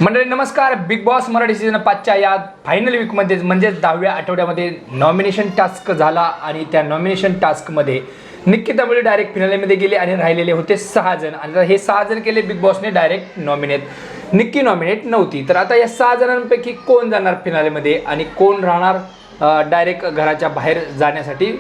मंडळी नमस्कार. Big boss Marathi season 5च्या या फायनल वीकमध्ये म्हणजे 10व्या आठवड्यामध्ये नॉमिनेशन टास्क झाला आणि त्या नॉमिनेशन टास्कमध्ये निक्की तांबोळी डायरेक्ट फिनालेमध्ये गेले आणि राहिलेले होते 6 जण. आणि हे 6 जण केले बिग बॉसने डायरेक्ट नॉमिनेट. निक्की नॉमिनेट नव्हती. तर आता या 6 जणांपैकी कोण जाणार फिनालेमध्ये आणि कोण राहणार डायरेक्ट घराच्या बाहेर जाण्यासाठी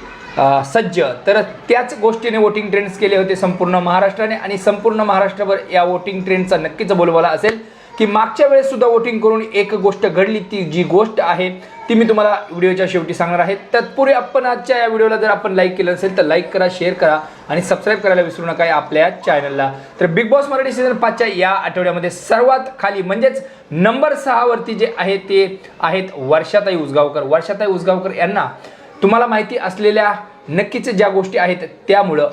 सज्ज. तर त्याच गोष्टीने वोटिंग ट्रेंड्स केले होते संपूर्ण महाराष्ट्राने आणि संपूर्ण महाराष्ट्रभर या वोटिंग ट्रेंडचा नक्कीच बोलबाला असेल की मागच्या वेळेस सुद्धा वोटिंग करून एक गोष्ट घडली. ती जी गोष्ट आहे ती मी तुम्हाला व्हिडिओच्या शेवटी सांगणार आहे. तत्पूर्वी आपण आजच्या या व्हिडिओला जर आपण लाईक केलं असेल तर लाईक करा, शेअर करा आणि सबस्क्राईब करायला विसरू नका आपल्या चॅनलला. तर बिग बॉस मराठी सीझन 5च्या या आठवड्यामध्ये सर्वात खाली म्हणजेच नंबर 6 वरती जे आहे ते आहेत वर्षाताई उसगावकर. वर्षाताई उसगावकर यांना तुम्हाला माहिती असलेल्या नक्कीच ज्या गोष्टी आहेत त्यामुळं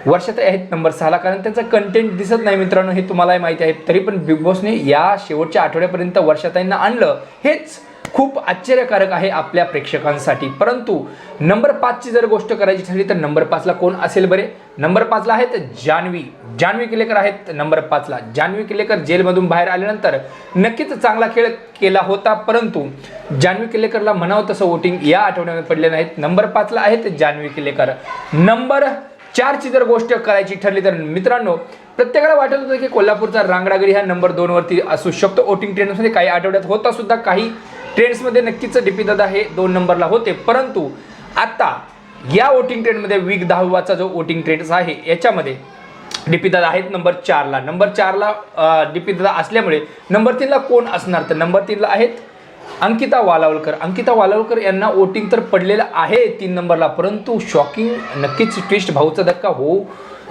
वर्षाताई आहेत नंबर 6ला, कारण त्यांचा कंटेंट दिसत नाही मित्रांनो, हे तुम्हालाही माहिती आहे. तरी पण बिग बॉसने या शेवटच्या आठवड्यापर्यंत वर्षाताईंना आणलं हेच खूप आश्चर्यकारक आहे आपल्या प्रेक्षकांसाठी. परंतु नंबर 5ची जर गोष्ट करायची ठरली तर नंबर 5ला कोण असेल बरे? नंबर 5ला आहेत जान्हवी किल्लेकर आहेत नंबर 5ला. जान्हवी किल्लेकर जेलमधून बाहेर आल्यानंतर नक्कीच चांगला खेळ केला होता, परंतु जान्हवी किल्लेकरला म्हणावं तसं वोटिंग या आठवड्यामध्ये पडले नाहीत. नंबर 5ला आहेत जान्हवी किल्लेकर. नंबर 4ची जर गोष्ट करायची ठरली तर मित्रांनो प्रत्येकाला वाटत होतं की कोल्हापूरचा रांगडागिरी हा नंबर 2 वरती असू शकतो वोटिंग ट्रेंड्समध्ये. काही आठवड्यात होता सुद्धा, काही ट्रेंड्समध्ये नक्कीच डीपी दादा हे 2 नंबरला होते. परंतु आता या वोटिंग ट्रेंडमध्ये वीक 10वाचा जो वोटिंग ट्रेंड्स आहे याच्यामध्ये डीपी दादा आहेत नंबर 4ला. नंबर 4ला डीपी दादा असल्यामुळे नंबर 3ला कोण असणार? तर नंबर 3ला आहेत अंकिता वालावलकर. अंकिता वालावलकर यांना वोटिंग तर पडलेलं आहे 3 नंबरला, परंतु शॉकिंग नक्कीच ट्विस्ट भाऊचा धक्का होऊ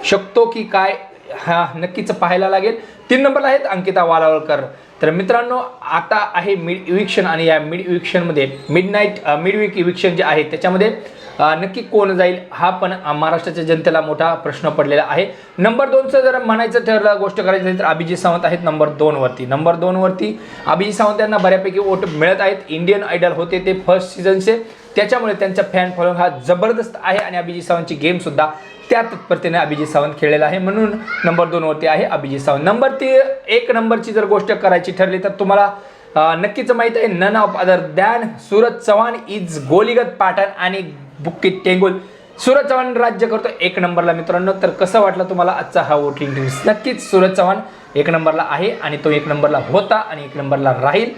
शकतो की काय हा नक्कीच पाहायला लागेल. 3 नंबरला आहेत अंकिता वालावलकर. तर मित्रांनो आता आहे मिड इविक्शन आणि या मिड इविक्शनमध्ये मिड वीक इविक्शन जे आहे त्याच्यामध्ये नक्की कोण जाईल हा पण महाराष्ट्राच्या जनतेला मोठा प्रश्न पडलेला आहे. नंबर 2चं जर म्हणायचं ठरलं गोष्ट करायची झाली तर अभिजित सावंत आहेत नंबर 2 वरती. नंबर 2 वरती अभिजित सावंत यांना बऱ्यापैकी वोट मिळत आहेत. इंडियन आयडल होते ते फर्स्ट सीझनचे, त्याच्यामुळे त्यांचा फॅन फॉलोइंग हा जबरदस्त आहे आणि अभिजित सावंतची गेम सुद्धा त्या तत्परतेने अभिजित सावंत खेळलेला आहे, म्हणून नंबर 2 वरती आहे अभिजित सावंत. नंबर 1 नंबरची जर गोष्ट करायची ठरली तर तुम्हाला नक्कीच माहित आहे none of other than Suraj Chavan is गोलीगत पाटण आणि बुक्की टेंगुल. सूरज चव्हाण राज्य करतो 1 नंबरला मित्रांनो. तर कसं वाटलं तुम्हाला आजचा हा वोटिंग ट्रेंड्स? नक्कीच सूरज चव्हाण 1 नंबरला आहे आणि तो 1 नंबरला होता आणि 1 नंबरला राहील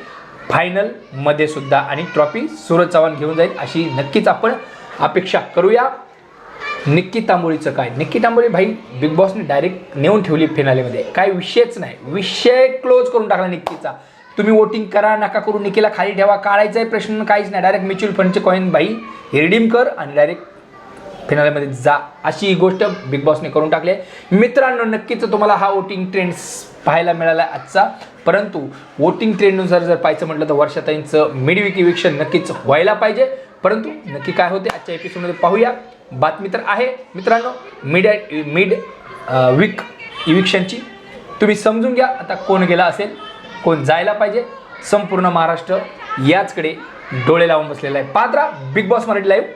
फायनलमध्ये सुद्धा आणि ट्रॉफी सूरज चव्हाण घेऊन जाईल अशी नक्कीच आपण अपेक्षा करूया. निक्की तांबोळीचं काय? निक्की तांबोळी भाई बिग बॉसने डायरेक्ट नेऊन ठेवली फिनालेमध्ये, काय विषयच नाही, विषय क्लोज करून टाकला निक्कीचा. तुम्ही वोटिंग करा नका करू, निक्कीला खाली ठेवा, काढायचा प्रश्न काहीच नाही. डायरेक्ट म्युच्युअल फंडचे कॉईन भाई रिडीम कर आणि डायरेक्ट फिनालेमध्ये जा, अशी गोष्ट बिग बॉसने करून टाकली आहे मित्रांनो. नक्कीच तुम्हाला हा वोटिंग ट्रेंड्स पाहायला मिळाला आजचा, परंतु वोटिंग ट्रेंडनुसार जर पाहायचं म्हटलं तर वर्षाताईंचं मिड वीक इविक्शन नक्कीच व्हायला पाहिजे. परंतु नक्की काय होते आजच्या एपिसोडमध्ये पाहूया. बातमी तर आहे मित्रांनो मिड वीक इविक्शनची. तुम्ही समजून घ्या आता कोण गेला असेल, कोण जायला पाहिजे. संपूर्ण महाराष्ट्र याचकडे डोळे लावून बसलेला आहे. पाहत राहा बिग बॉस मराठी लाईव्ह.